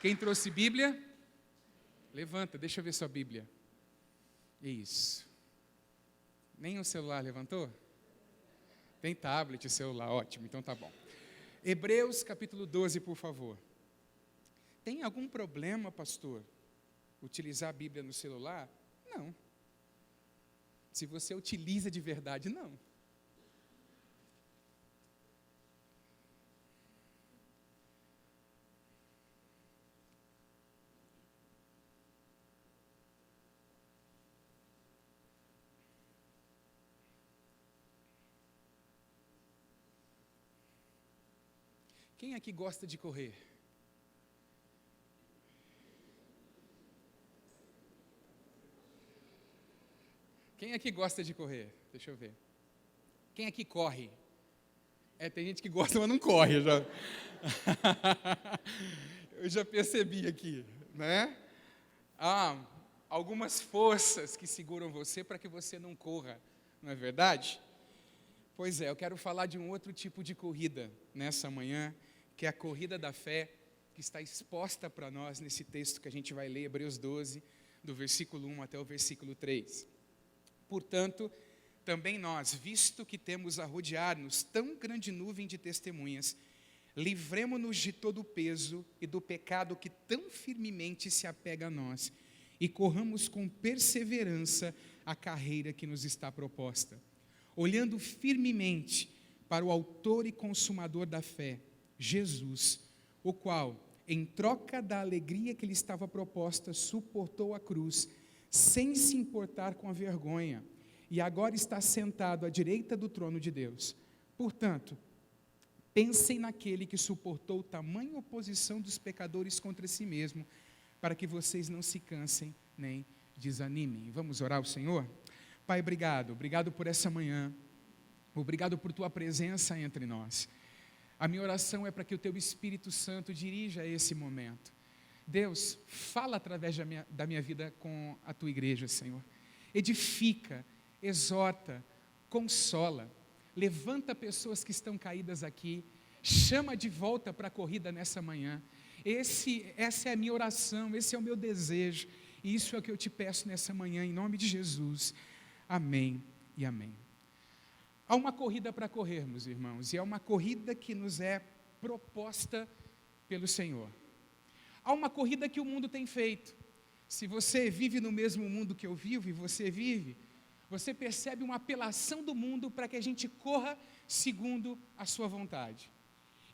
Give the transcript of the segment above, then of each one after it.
Quem trouxe Bíblia? Levanta, deixa eu ver sua Bíblia. Isso. Nem o celular levantou? Tem tablet e celular, ótimo, então tá bom. Hebreus capítulo 12, por favor. Tem algum problema, pastor, utilizar a Bíblia no celular? Não. Se você utiliza de verdade, não. Quem aqui gosta de correr? Quem aqui gosta de correr? Deixa eu ver. Quem aqui corre? Tem gente que gosta, mas não corre. Eu já percebi aqui, né? Há algumas forças que seguram você para que você não corra, não é verdade? Pois é, eu quero falar de um outro tipo de corrida nessa manhã, que é a corrida da fé, que está exposta para nós nesse texto que a gente vai ler, Hebreus 12, do versículo 1 até o versículo 3. Portanto, também nós, visto que temos a rodear-nos tão grande nuvem de testemunhas, livremo-nos de todo o peso e do pecado que tão firmemente se apega a nós, e corramos com perseverança a carreira que nos está proposta, olhando firmemente para o autor e consumador da fé, Jesus, o qual, em troca da alegria que lhe estava proposta, suportou a cruz, sem se importar com a vergonha, e agora está sentado à direita do trono de Deus. Portanto, pensem naquele que suportou tamanha oposição dos pecadores contra si mesmo, para que vocês não se cansem nem desanimem. Vamos orar ao Senhor? Pai, obrigado por essa manhã, obrigado por Tua presença entre nós. A minha oração é para que o Teu Espírito Santo dirija esse momento. Deus, fala através da minha vida com a Tua igreja, Senhor. Edifica, exorta, consola, levanta pessoas que estão caídas aqui, chama de volta para a corrida nessa manhã. Essa é a minha oração, esse é o meu desejo, e isso é o que eu te peço nessa manhã, em nome de Jesus. Amém e amém. Há uma corrida para corrermos, irmãos, e é uma corrida que nos é proposta pelo Senhor. Há uma corrida que o mundo tem feito. Se você vive no mesmo mundo que eu vivo, e você percebe uma apelação do mundo para que a gente corra segundo a sua vontade.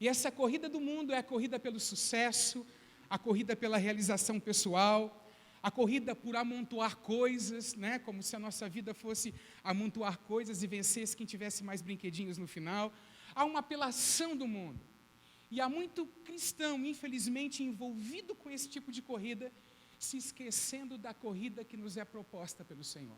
E essa corrida do mundo é a corrida pelo sucesso, a corrida pela realização pessoal, a corrida por amontoar coisas, né? Como se a nossa vida fosse amontoar coisas e vencesse quem tivesse mais brinquedinhos no final. Há uma apelação do mundo. E há muito cristão, infelizmente, envolvido com esse tipo de corrida, se esquecendo da corrida que nos é proposta pelo Senhor.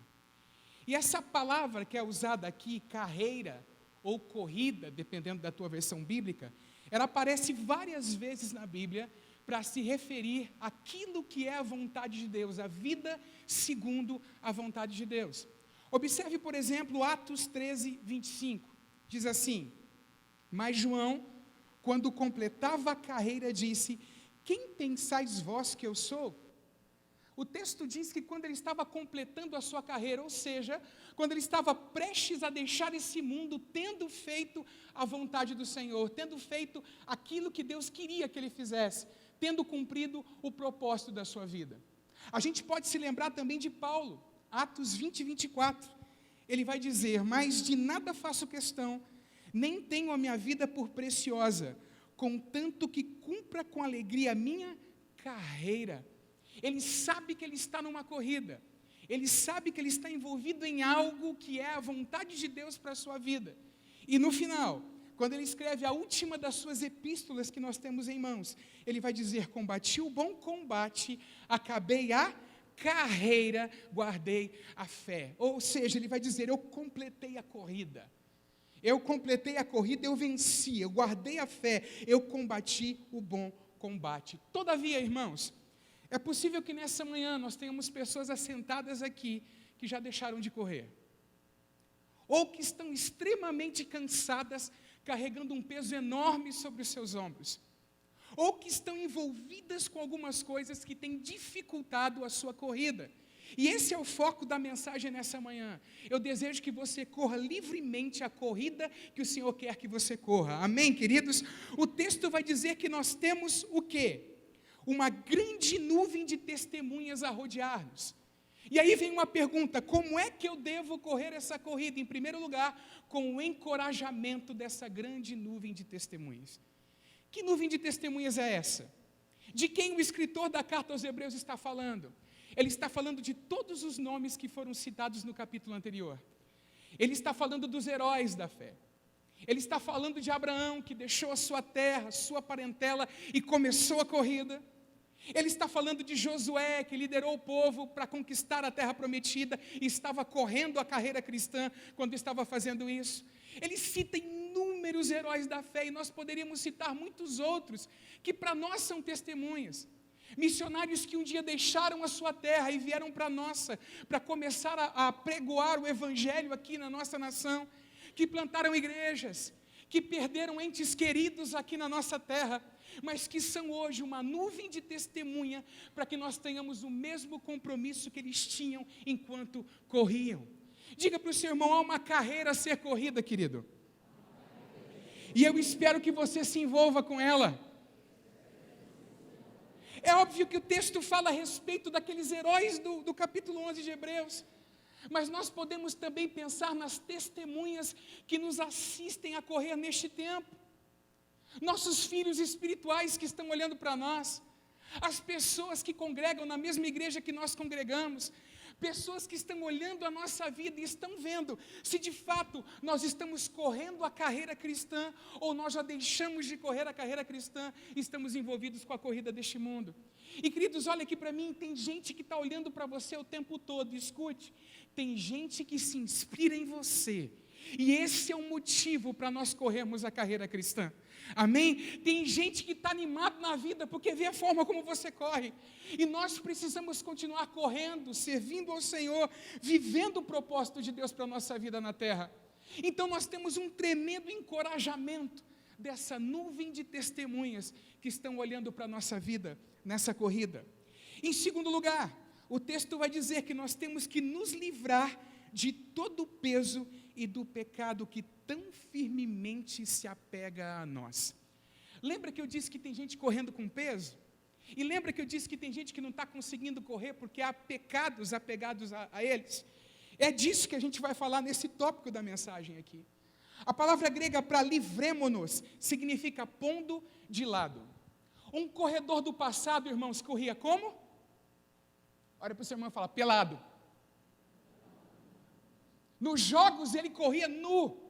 E essa palavra que é usada aqui, carreira ou corrida, dependendo da tua versão bíblica, ela aparece várias vezes na Bíblia para se referir àquilo que é a vontade de Deus, a vida segundo a vontade de Deus. Observe, por exemplo, Atos 13, 25. Diz assim: mas João, quando completava a carreira, disse: quem pensais vós que eu sou? O texto diz que quando ele estava completando a sua carreira, ou seja, quando ele estava prestes a deixar esse mundo, tendo feito a vontade do Senhor, tendo feito aquilo que Deus queria que ele fizesse, tendo cumprido o propósito da sua vida. A gente pode se lembrar também de Paulo, Atos 20, 24. Ele vai dizer: mas de nada faço questão, nem tenho a minha vida por preciosa, contanto que cumpra com alegria a minha carreira. Ele sabe que ele está numa corrida, ele sabe que ele está envolvido em algo que é a vontade de Deus para a sua vida. E no final, quando ele escreve a última das suas epístolas que nós temos em mãos, ele vai dizer: combati o bom combate, acabei a carreira, guardei a fé. Ou seja, ele vai dizer: eu completei a corrida. Eu completei a corrida, eu venci, eu guardei a fé, eu combati o bom combate. Todavia, irmãos, é possível que nessa manhã nós tenhamos pessoas assentadas aqui que já deixaram de correr, ou que estão extremamente cansadas, carregando um peso enorme sobre os seus ombros, ou que estão envolvidas com algumas coisas que têm dificultado a sua corrida. E esse é o foco da mensagem nessa manhã. Eu desejo que você corra livremente a corrida que o Senhor quer que você corra. Amém, queridos? O texto vai dizer que nós temos o quê? Uma grande nuvem de testemunhas a rodear-nos. E aí vem uma pergunta: como é que eu devo correr essa corrida? Em primeiro lugar, com o encorajamento dessa grande nuvem de testemunhas. Que nuvem de testemunhas é essa? De quem o escritor da carta aos Hebreus está falando? Ele está falando de todos os nomes que foram citados no capítulo anterior. Ele está falando dos heróis da fé. Ele está falando de Abraão, que deixou a sua terra, sua parentela e começou a corrida. Ele está falando de Josué, que liderou o povo para conquistar a terra prometida e estava correndo a carreira cristã quando estava fazendo isso. Ele cita inúmeros heróis da fé e nós poderíamos citar muitos outros que para nós são testemunhas. Missionários que um dia deixaram a sua terra e vieram para a nossa, para começar a pregoar o evangelho aqui na nossa nação, que plantaram igrejas, que perderam entes queridos aqui na nossa terra, mas que são hoje uma nuvem de testemunha para que nós tenhamos o mesmo compromisso que eles tinham enquanto corriam. Diga para o seu irmão: há uma carreira a ser corrida, querido. E eu espero que você se envolva com ela. É óbvio que o texto fala a respeito daqueles heróis do capítulo 11 de Hebreus, mas nós podemos também pensar nas testemunhas que nos assistem a correr neste tempo. Nossos filhos espirituais que estão olhando para nós, as pessoas que congregam na mesma igreja que nós congregamos, pessoas que estão olhando a nossa vida e estão vendo se de fato nós estamos correndo a carreira cristã ou nós já deixamos de correr a carreira cristã e estamos envolvidos com a corrida deste mundo. E queridos, olha aqui para mim, tem gente que está olhando para você o tempo todo, escute, tem gente que se inspira em você. E esse é um motivo para nós corrermos a carreira cristã. Amém? Tem gente que está animado na vida porque vê a forma como você corre. E nós precisamos continuar correndo, servindo ao Senhor, vivendo o propósito de Deus para a nossa vida na terra. Então nós temos um tremendo encorajamento dessa nuvem de testemunhas que estão olhando para a nossa vida nessa corrida. Em segundo lugar, o texto vai dizer que nós temos que nos livrar de todo o peso e do pecado que tão firmemente se apega a nós. Lembra que eu disse que tem gente correndo com peso? E lembra que eu disse que tem gente que não está conseguindo correr porque há pecados apegados a eles? É disso que a gente vai falar nesse tópico da mensagem aqui. A palavra grega para livremo-nos significa pondo de lado. Um corredor do passado, irmãos, corria como? Olha para o seu irmão e fala: pelado. Nos jogos ele corria nu.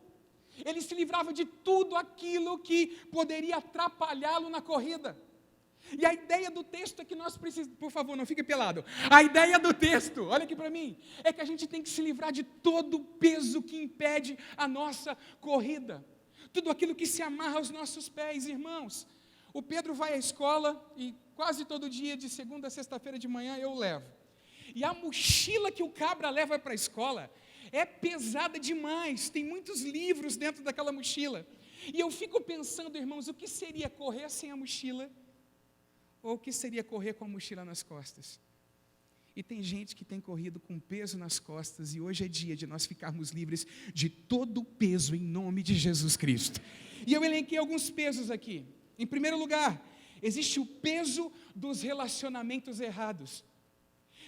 Ele se livrava de tudo aquilo que poderia atrapalhá-lo na corrida. E a ideia do texto é que nós precisamos... Por favor, não fique pelado. A ideia do texto, olha aqui para mim, é que a gente tem que se livrar de todo o peso que impede a nossa corrida. Tudo aquilo que se amarra aos nossos pés, irmãos. O Pedro vai à escola e quase todo dia, de segunda a sexta-feira de manhã, eu levo. E a mochila que o cabra leva para a escola é pesada demais, tem muitos livros dentro daquela mochila. E eu fico pensando, irmãos, o que seria correr sem a mochila? Ou o que seria correr com a mochila nas costas? E tem gente que tem corrido com peso nas costas, e hoje é dia de nós ficarmos livres de todo o peso em nome de Jesus Cristo. E eu elenquei alguns pesos aqui. Em primeiro lugar, existe o peso dos relacionamentos errados.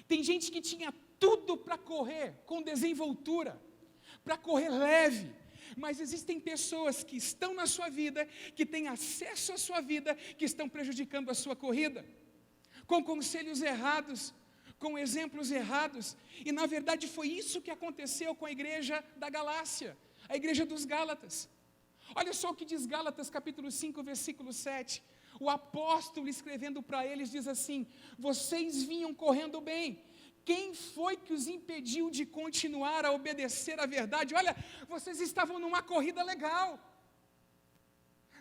Tem gente que tinha tudo para correr com desenvoltura, para correr leve, mas existem pessoas que estão na sua vida, que têm acesso à sua vida, que estão prejudicando a sua corrida, com conselhos errados, com exemplos errados, e na verdade foi isso que aconteceu com a igreja da Galácia, a igreja dos Gálatas. Olha só o que diz Gálatas capítulo 5, versículo 7, o apóstolo escrevendo para eles diz assim: vocês vinham correndo bem, quem foi que os impediu de continuar a obedecer à verdade? Olha, vocês estavam numa corrida legal.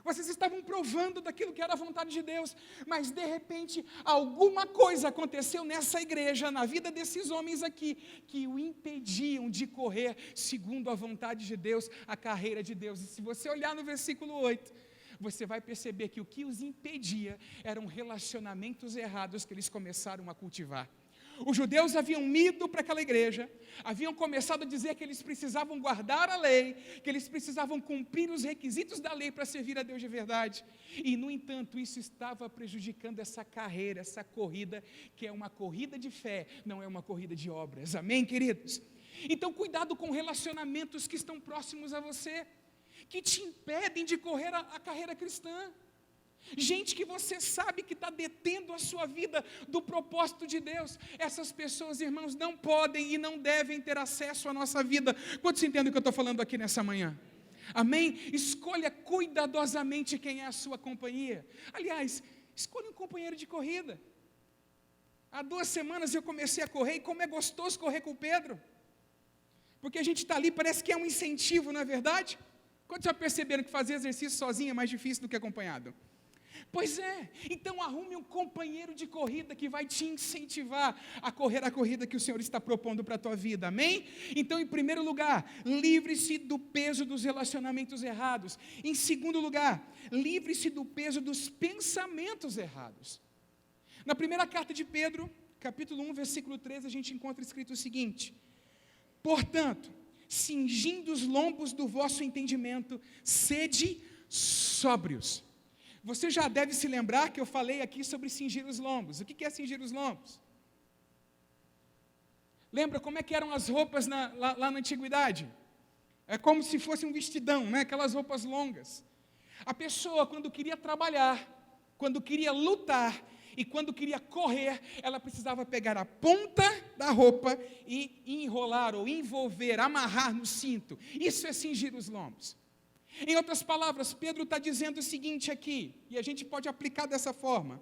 Vocês estavam provando daquilo que era a vontade de Deus. Mas, de repente, alguma coisa aconteceu nessa igreja, na vida desses homens aqui, que o impediam de correr segundo a vontade de Deus, a carreira de Deus. E se você olhar no versículo 8, você vai perceber que o que os impedia eram relacionamentos errados que eles começaram a cultivar. Os judeus haviam ido para aquela igreja, haviam começado a dizer que eles precisavam guardar a lei, que eles precisavam cumprir os requisitos da lei para servir a Deus de verdade. E, no entanto, isso estava prejudicando essa carreira, essa corrida, que é uma corrida de fé, não é uma corrida de obras. Amém, queridos? Então, cuidado com relacionamentos que estão próximos a você, que te impedem de correr a carreira cristã. Gente que você sabe que está detendo a sua vida do propósito de Deus. Essas pessoas, irmãos, não podem e não devem ter acesso à nossa vida. Quantos entendem o que eu estou falando aqui nessa manhã? Amém? Escolha cuidadosamente quem é a sua companhia. Aliás, escolha um companheiro de corrida. Há 2 semanas eu comecei a correr, e como é gostoso correr com o Pedro. Porque a gente está ali, parece que é um incentivo, não é verdade? Quantos já perceberam que fazer exercício sozinho é mais difícil do que acompanhado? Pois é, então arrume um companheiro de corrida que vai te incentivar a correr a corrida que o Senhor está propondo para a tua vida, amém? Então, em primeiro lugar, livre-se do peso dos relacionamentos errados. Em segundo lugar, livre-se do peso dos pensamentos errados. Na primeira carta de Pedro, capítulo 1, versículo 13, a gente encontra escrito o seguinte: portanto, cingindo os lombos do vosso entendimento, sede sóbrios. Você já deve se lembrar que eu falei aqui sobre cingir os lombos. O que é cingir os lombos? Lembra como é que eram as roupas lá na antiguidade? É como se fosse um vestidão, né? Aquelas roupas longas. A pessoa, quando queria trabalhar, quando queria lutar e quando queria correr, ela precisava pegar a ponta da roupa e enrolar ou envolver, amarrar no cinto. Isso é cingir os lombos. Em outras palavras, Pedro está dizendo o seguinte aqui, e a gente pode aplicar dessa forma.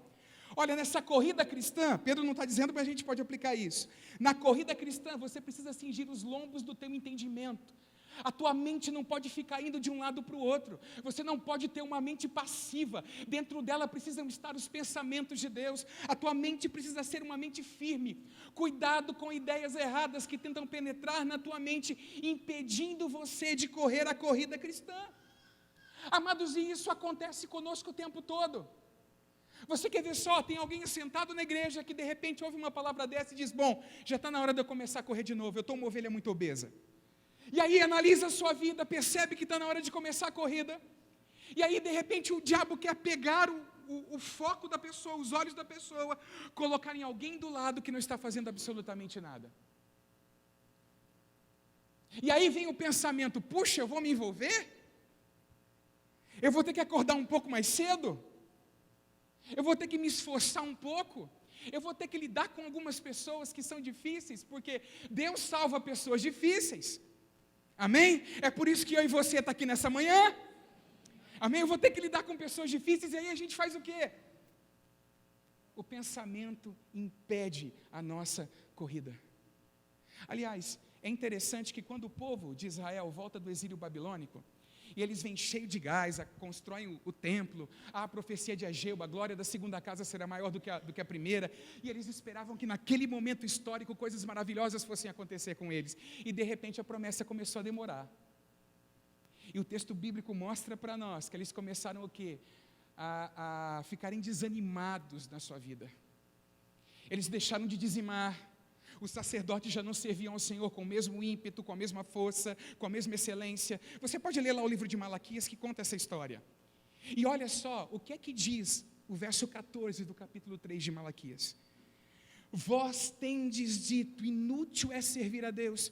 Olha, nessa corrida cristã, Pedro não está dizendo, mas a gente pode aplicar isso. Na corrida cristã, você precisa cingir os lombos do teu entendimento. A tua mente não pode ficar indo de um lado para o outro. Você não pode ter uma mente passiva. Dentro dela precisam estar os pensamentos de Deus. A tua mente precisa ser uma mente firme. Cuidado com ideias erradas que tentam penetrar na tua mente, impedindo você de correr a corrida cristã. Amados, e isso acontece conosco o tempo todo. Você quer ver só, tem alguém sentado na igreja que de repente ouve uma palavra dessa e diz: bom, já está na hora de eu começar a correr de novo, eu estou uma ovelha muito obesa. E aí analisa a sua vida, percebe que está na hora de começar a corrida, e aí de repente o diabo quer pegar o foco da pessoa, os olhos da pessoa, colocar em alguém do lado que não está fazendo absolutamente nada. E aí vem o pensamento: puxa, eu vou me envolver? Eu vou ter que acordar um pouco mais cedo? Eu vou ter que me esforçar um pouco? Eu vou ter que lidar com algumas pessoas que são difíceis, porque Deus salva pessoas difíceis. Amém? É por isso que eu e você estão aqui nessa manhã. Amém? Eu vou ter que lidar com pessoas difíceis, e aí a gente faz o quê? O pensamento impede a nossa corrida. Aliás, é interessante que quando o povo de Israel volta do exílio babilônico, e eles vêm cheios de gás, constroem o templo, a profecia de Ageu, a glória da segunda casa será maior do que a primeira, e eles esperavam que naquele momento histórico coisas maravilhosas fossem acontecer com eles, e de repente a promessa começou a demorar. E o texto bíblico mostra para nós que eles começaram o quê? A ficarem desanimados na sua vida. Eles deixaram de dizimar. Os sacerdotes já não serviam ao Senhor com o mesmo ímpeto, com a mesma força, com a mesma excelência. Você pode ler lá o livro de Malaquias que conta essa história. E olha só, o que é que diz o verso 14 do capítulo 3 de Malaquias? Vós tendes dito, inútil é servir a Deus,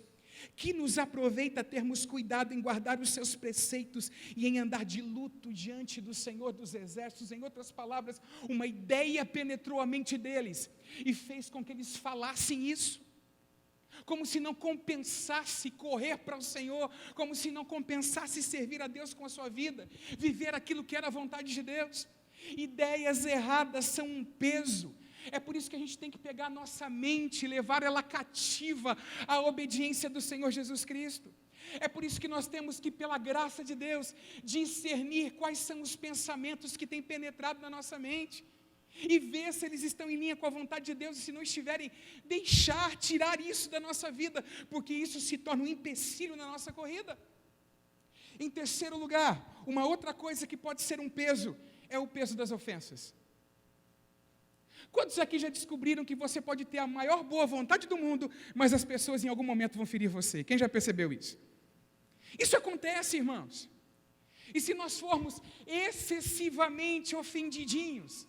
que nos aproveita termos cuidado em guardar os seus preceitos e em andar de luto diante do Senhor dos Exércitos. Em outras palavras, uma ideia penetrou a mente deles e fez com que eles falassem isso, como se não compensasse correr para o Senhor, como se não compensasse servir a Deus com a sua vida, viver aquilo que era a vontade de Deus. Ideias erradas são um peso. É por isso que a gente tem que pegar a nossa mente e levar ela cativa à obediência do Senhor Jesus Cristo. É por isso que nós temos que, pela graça de Deus, discernir quais são os pensamentos que têm penetrado na nossa mente e ver se eles estão em linha com a vontade de Deus, e se não estiverem, tirar isso da nossa vida, porque isso se torna um empecilho na nossa corrida. Em terceiro lugar, uma outra coisa que pode ser um peso, é o peso das ofensas. Quantos aqui já descobriram que você pode ter a maior boa vontade do mundo, mas as pessoas em algum momento vão ferir você? Quem já percebeu isso? Isso acontece, irmãos. E se nós formos excessivamente ofendidinhos,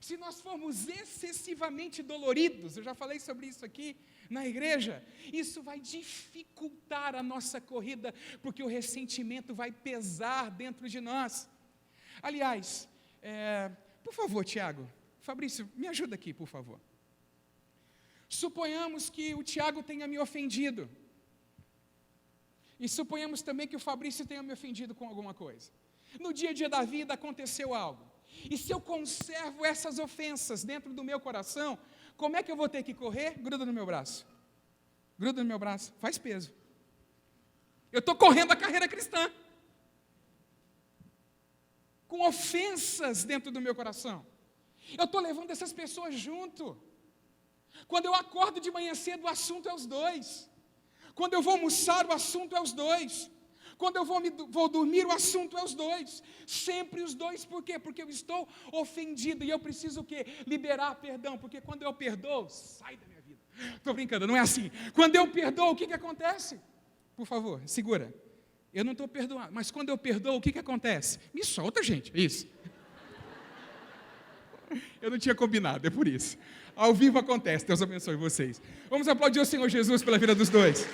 se nós formos excessivamente doloridos, eu já falei sobre isso aqui na igreja, isso vai dificultar a nossa corrida, porque o ressentimento vai pesar dentro de nós. Aliás, por favor, Tiago, Fabrício, me ajuda aqui, por favor. Suponhamos que o Tiago tenha me ofendido. E suponhamos também que o Fabrício tenha me ofendido com alguma coisa. No dia a dia da vida aconteceu algo. E se eu conservo essas ofensas dentro do meu coração, como é que eu vou ter que correr? Gruda no meu braço. Gruda no meu braço. Faz peso. Eu estou correndo a carreira cristã. Com ofensas dentro do meu coração. Eu estou levando essas pessoas junto. Quando eu acordo de manhã cedo, o assunto é os dois. Quando eu vou almoçar, o assunto é os dois. Quando eu vou dormir, o assunto é os dois. Sempre os dois, por quê? Porque eu estou ofendido e eu preciso o quê? Liberar perdão, porque quando eu perdoo, sai da minha vida. Estou brincando, não é assim. Quando eu perdoo, o que acontece? Por favor, segura. Eu não estou perdoando, mas quando eu perdoo, o que acontece? Me solta, gente, isso. Eu não tinha combinado, é por isso. Ao vivo acontece, Deus abençoe vocês. Vamos aplaudir o Senhor Jesus pela vida dos dois.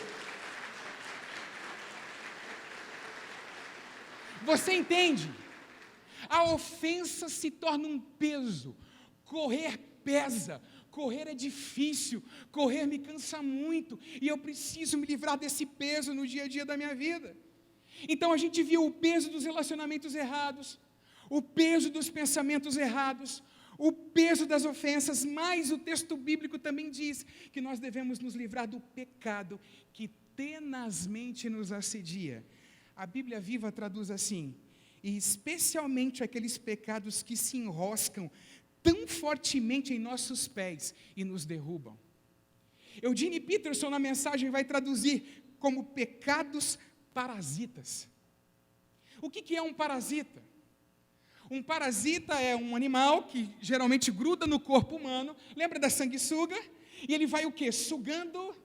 Você entende? A ofensa se torna um peso. Correr pesa. Correr é difícil. Correr me cansa muito. E eu preciso me livrar desse peso no dia a dia da minha vida. Então a gente viu o peso dos relacionamentos errados, o peso dos pensamentos errados, o peso das ofensas, mas o texto bíblico também diz que nós devemos nos livrar do pecado que tenazmente nos assedia. A Bíblia Viva traduz assim: e especialmente aqueles pecados que se enroscam tão fortemente em nossos pés e nos derrubam. Eugene Peterson, na mensagem, vai traduzir como pecados parasitas. O que é um parasita? Um parasita é um animal que geralmente gruda no corpo humano, lembra da sanguessuga? E ele vai o quê? Sugando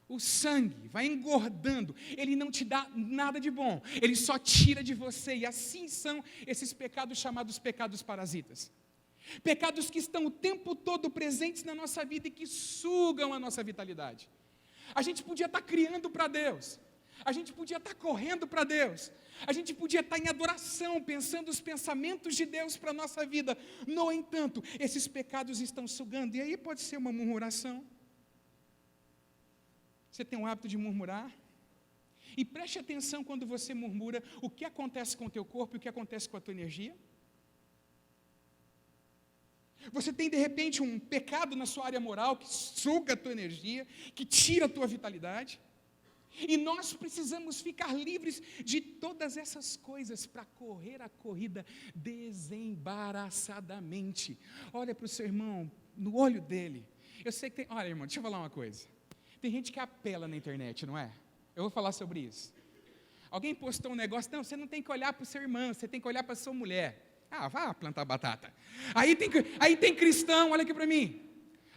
o sangue, vai engordando. Ele não te dá nada de bom, ele só tira de você. E assim são esses pecados chamados pecados parasitas. Pecados que estão o tempo todo presentes na nossa vida e que sugam a nossa vitalidade. A gente podia estar criando para Deus. A gente podia estar correndo para Deus. A gente podia estar em adoração, pensando os pensamentos de Deus para a nossa vida. No entanto, esses pecados estão sugando. E aí pode ser uma murmuração. Você tem o hábito de murmurar? E preste atenção quando você murmura, o que acontece com o teu corpo e o que acontece com a tua energia. Você tem de repente um pecado na sua área moral que suga a tua energia, que tira a tua vitalidade. E nós precisamos ficar livres de todas essas coisas para correr a corrida desembaraçadamente. Olha para o seu irmão, no olho dele. Eu sei que tem... Olha, irmão, deixa eu falar uma coisa. Tem gente que apela na internet, não é? Eu vou falar sobre isso. Alguém postou um negócio, não, você não tem que olhar para o seu irmão, você tem que olhar para a sua mulher. Ah, vá plantar batata. Aí tem cristão, olha aqui para mim.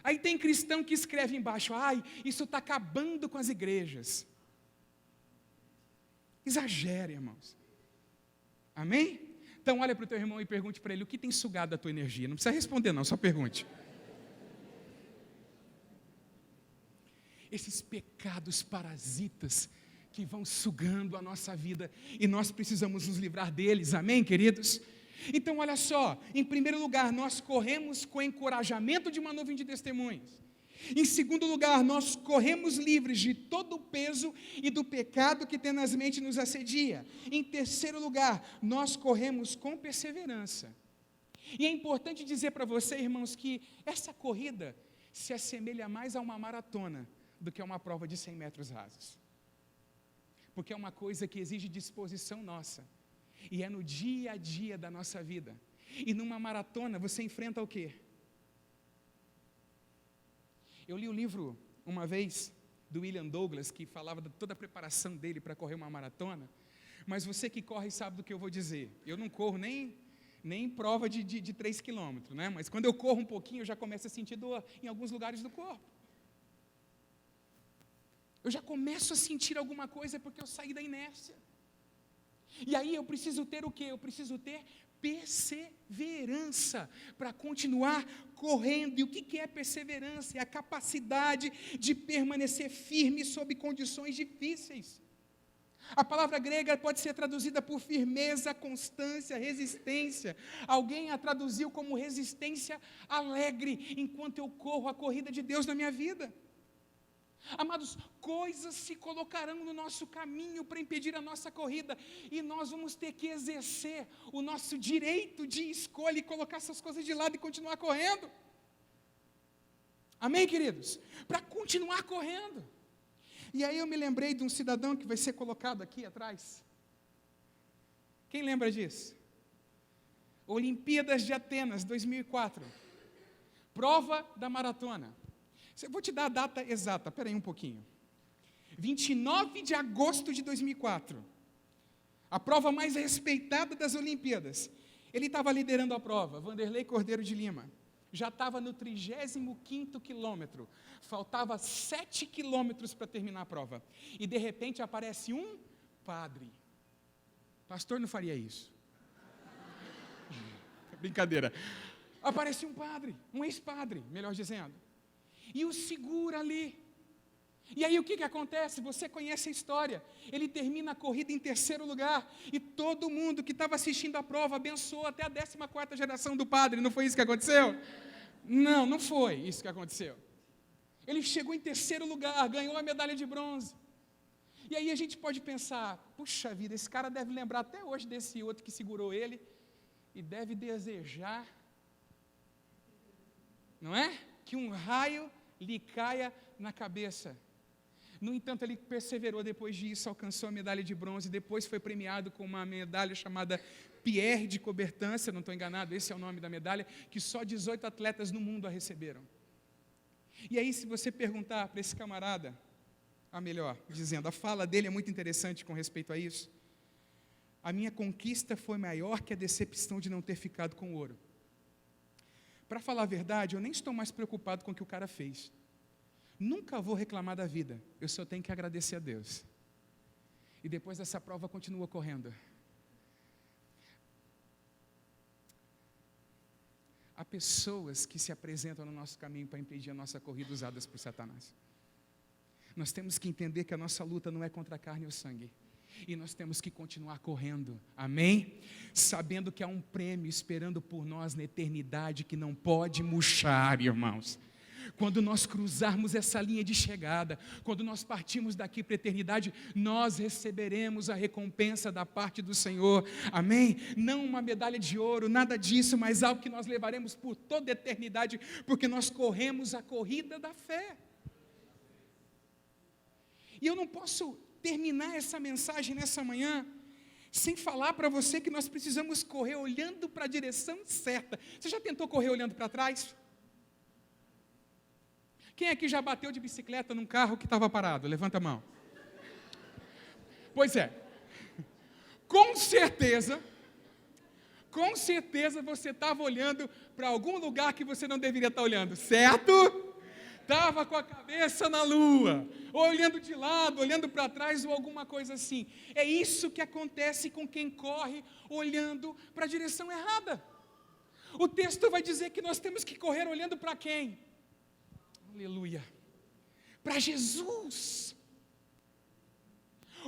Aí tem cristão que escreve embaixo, ai, isso está acabando com as igrejas. Exagere, irmãos. Amém? Então olha para o teu irmão e pergunte para ele, o que tem sugado a tua energia? Não precisa responder não, só pergunte. Esses pecados parasitas que vão sugando a nossa vida e nós precisamos nos livrar deles, amém, queridos? Então olha só, em primeiro lugar, nós corremos com o encorajamento de uma nuvem de testemunhas. Em segundo lugar, nós corremos livres de todo o peso e do pecado que tenazmente nos assedia. Em terceiro lugar, nós corremos com perseverança. E é importante dizer para você, irmãos, que essa corrida se assemelha mais a uma maratona do que a uma prova de 100 metros rasos. Porque é uma coisa que exige disposição nossa. E é no dia a dia da nossa vida. E numa maratona você enfrenta o quê? Eu li um livro uma vez do William Douglas que falava de toda a preparação dele para correr uma maratona. Mas você que corre sabe do que eu vou dizer. Eu não corro nem prova de 3 quilômetros, né? Mas quando eu corro um pouquinho, eu já começo a sentir dor em alguns lugares do corpo. Eu já começo a sentir alguma coisa porque eu saí da inércia. E aí eu preciso ter o quê? Eu preciso ter perseverança para continuar correndo. E o que é perseverança? É a capacidade de permanecer firme sob condições difíceis. A palavra grega pode ser traduzida por firmeza, constância, resistência. Alguém a traduziu como resistência alegre, enquanto eu corro a corrida de Deus na minha vida. Amados, coisas se colocarão no nosso caminho para impedir a nossa corrida, e nós vamos ter que exercer o nosso direito de escolha e colocar essas coisas de lado e continuar correndo. Amém, queridos? Para continuar correndo. E aí eu me lembrei de um cidadão que vai ser colocado aqui atrás. Quem lembra disso? Olimpíadas de Atenas, 2004. Prova da maratona. Eu vou te dar a data exata, espera aí um pouquinho. 29 de agosto de 2004. A prova mais respeitada das Olimpíadas. Ele estava liderando a prova, Vanderlei Cordeiro de Lima. Já estava no 35º quilômetro. Faltava 7 quilômetros para terminar a prova. E de repente aparece um padre. Pastor não faria isso. Brincadeira. Aparece um padre, um ex-padre, melhor dizendo. E o segura ali. E aí o que acontece? Você conhece a história. Ele termina a corrida em 3º lugar. E todo mundo que estava assistindo a prova abençoou até a 14ª geração do padre. Não foi isso que aconteceu? Não foi isso que aconteceu. Ele chegou em 3º lugar, ganhou a medalha de bronze. E aí a gente pode pensar, puxa vida, esse cara deve lembrar até hoje desse outro que segurou ele. E deve desejar, não é? Que um raio lhe caia na cabeça. No entanto, ele perseverou depois disso, alcançou a medalha de bronze, depois foi premiado com uma medalha chamada Pierre de Coubertin, se eu não estou enganado, esse é o nome da medalha, que só 18 atletas no mundo a receberam. E aí, se você perguntar para esse camarada, a fala dele é muito interessante com respeito a isso. A minha conquista foi maior que a decepção de não ter ficado com o ouro. Para falar a verdade, eu nem estou mais preocupado com o que o cara fez. Nunca vou reclamar da vida, eu só tenho que agradecer a Deus. E depois essa prova continua correndo. Há pessoas que se apresentam no nosso caminho para impedir a nossa corrida usadas por Satanás. Nós temos que entender que a nossa luta não é contra a carne ou sangue. E nós temos que continuar correndo, amém? Sabendo que há um prêmio esperando por nós na eternidade que não pode murchar, irmãos. Quando nós cruzarmos essa linha de chegada, quando nós partirmos daqui para a eternidade, nós receberemos a recompensa da parte do Senhor, amém? Não uma medalha de ouro, nada disso, mas algo que nós levaremos por toda a eternidade, porque nós corremos a corrida da fé. E eu não posso terminar essa mensagem nessa manhã sem falar para você que nós precisamos correr olhando para a direção certa. Você já tentou correr olhando para trás? Quem aqui já bateu de bicicleta num carro que estava parado? Levanta a mão. Pois é. Com certeza você estava olhando para algum lugar que você não deveria estar olhando, certo? Estava com a cabeça na lua, ou olhando de lado, olhando para trás, ou alguma coisa assim. É isso que acontece com quem corre olhando para a direção errada. O texto vai dizer que nós temos que correr olhando para quem? Aleluia. Para Jesus.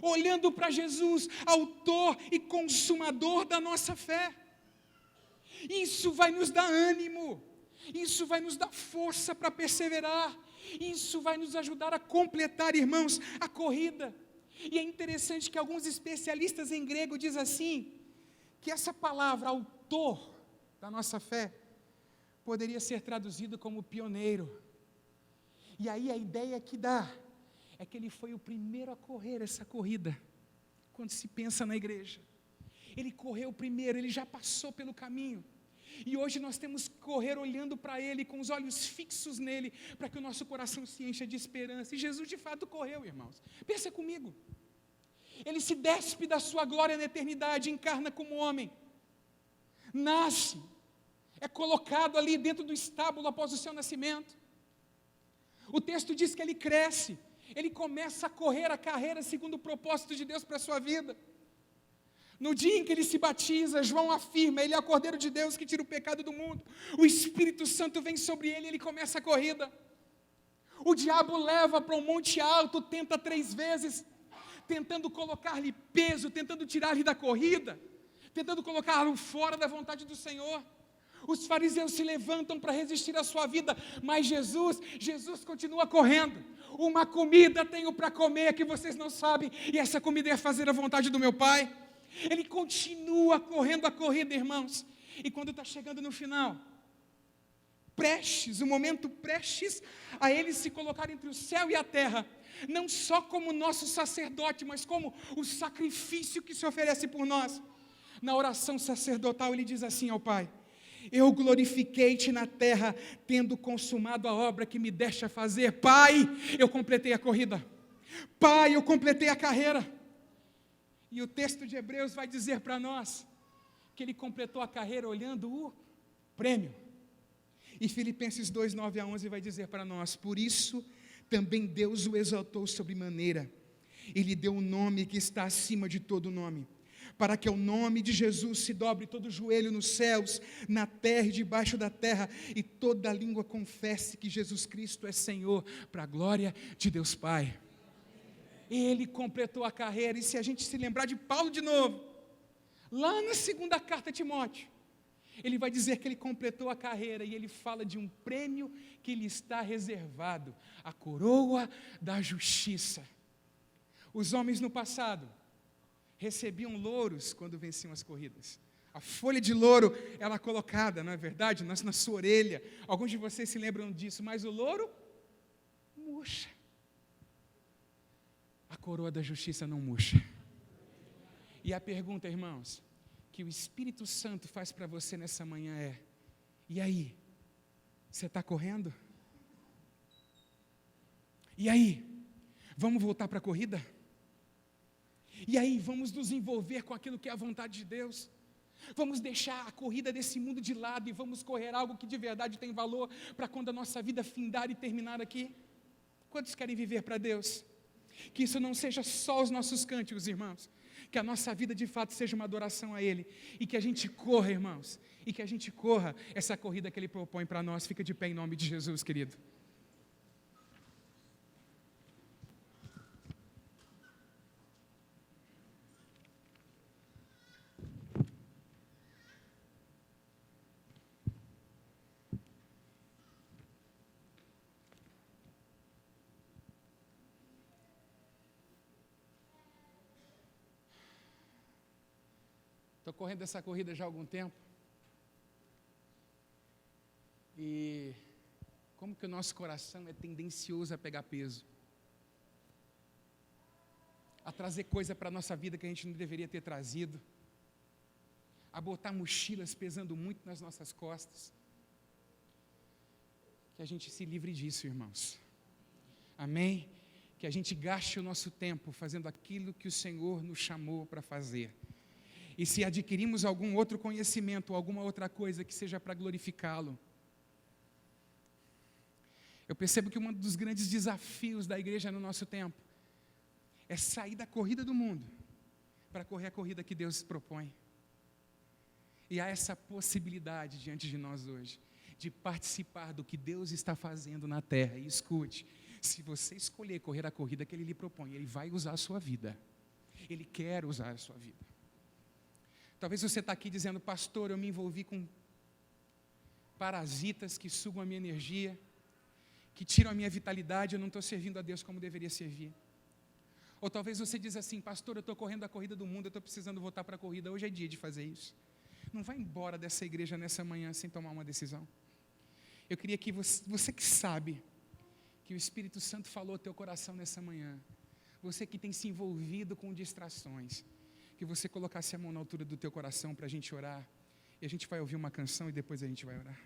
Olhando para Jesus, autor e consumador da nossa fé. Isso vai nos dar ânimo. Isso vai nos dar força para perseverar. Isso vai nos ajudar a completar, irmãos, a corrida. E é interessante que alguns especialistas em grego dizem assim, que essa palavra, autor da nossa fé, poderia ser traduzido como pioneiro. E aí a ideia que dá é que ele foi o primeiro a correr essa corrida, quando se pensa na igreja. Ele correu primeiro, ele já passou pelo caminho. E hoje nós temos que correr olhando para Ele, com os olhos fixos nele, para que o nosso coração se encha de esperança. E Jesus de fato correu, irmãos. Pensa comigo. Ele se despe da sua glória na eternidade, encarna como homem, nasce, é colocado ali dentro do estábulo após o seu nascimento. O texto diz que ele cresce, ele começa a correr a carreira segundo o propósito de Deus para a sua vida. No dia em que ele se batiza, João afirma, ele é o Cordeiro de Deus que tira o pecado do mundo. O Espírito Santo vem sobre ele e ele começa a corrida. O diabo leva para um monte alto, tenta 3 vezes, tentando colocar-lhe peso, tentando tirar-lhe da corrida, tentando colocá-lo fora da vontade do Senhor. Os fariseus se levantam para resistir à sua vida, mas Jesus continua correndo. Uma comida tenho para comer que vocês não sabem, e essa comida é fazer a vontade do meu Pai. Ele continua correndo a corrida, irmãos, e quando está chegando no final, o momento prestes a ele se colocar entre o céu e a terra, não só como nosso sacerdote, mas como o sacrifício que se oferece por nós. Na oração sacerdotal ele diz assim ao Pai: eu glorifiquei-te na terra, tendo consumado a obra que me deste a fazer. Pai, eu completei a corrida. Pai, eu completei a carreira. E o texto de Hebreus vai dizer para nós que ele completou a carreira olhando o prêmio. E Filipenses 2, 9 a 11 vai dizer para nós: por isso também Deus o exaltou sobremaneira, e lhe deu um nome que está acima de todo nome, para que ao nome de Jesus se dobre todo joelho nos céus, na terra e debaixo da terra, e toda língua confesse que Jesus Cristo é Senhor, para a glória de Deus Pai. Ele completou a carreira. E se a gente se lembrar de Paulo de novo, lá na segunda carta a Timóteo, ele vai dizer que ele completou a carreira, e ele fala de um prêmio que lhe está reservado, a coroa da justiça. Os homens no passado recebiam louros quando venciam as corridas. A folha de louro era colocada, não é verdade, na sua orelha. Alguns de vocês se lembram disso, mas o louro murcha. A coroa da justiça não murcha. E a pergunta, irmãos, que o Espírito Santo faz para você nessa manhã é: e aí? Você está correndo? E aí? Vamos voltar para a corrida? E aí, vamos nos envolver com aquilo que é a vontade de Deus? Vamos deixar a corrida desse mundo de lado e vamos correr algo que de verdade tem valor para quando a nossa vida findar e terminar aqui? Quantos querem viver para Deus? Que isso não seja só os nossos cânticos, irmãos, que a nossa vida de fato seja uma adoração a Ele, e que a gente corra, irmãos, e que a gente corra essa corrida que Ele propõe para nós. Fica de pé em nome de Jesus, querido. Estou correndo essa corrida já há algum tempo. E como que o nosso coração é tendencioso a pegar peso, a trazer coisa para a nossa vida que a gente não deveria ter trazido, a botar mochilas pesando muito nas nossas costas. Que a gente se livre disso, irmãos. Amém? Que a gente gaste o nosso tempo fazendo aquilo que o Senhor nos chamou para fazer. E se adquirimos algum outro conhecimento, ou alguma outra coisa que seja para glorificá-lo. Eu percebo que um dos grandes desafios da igreja no nosso tempo é sair da corrida do mundo para correr a corrida que Deus propõe. E há essa possibilidade diante de nós hoje, de participar do que Deus está fazendo na terra. E escute, se você escolher correr a corrida que Ele lhe propõe, Ele vai usar a sua vida. Ele quer usar a sua vida. Talvez você está aqui dizendo: pastor, eu me envolvi com parasitas que sugam a minha energia, que tiram a minha vitalidade, eu não estou servindo a Deus como deveria servir. Ou talvez você diz assim: pastor, eu estou correndo a corrida do mundo, eu estou precisando voltar para a corrida, hoje é dia de fazer isso. Não vai embora dessa igreja nessa manhã sem tomar uma decisão. Eu queria que você que sabe que o Espírito Santo falou ao teu coração nessa manhã, você que tem se envolvido com distrações, que você colocasse a mão na altura do teu coração para a gente orar, e a gente vai ouvir uma canção e depois a gente vai orar.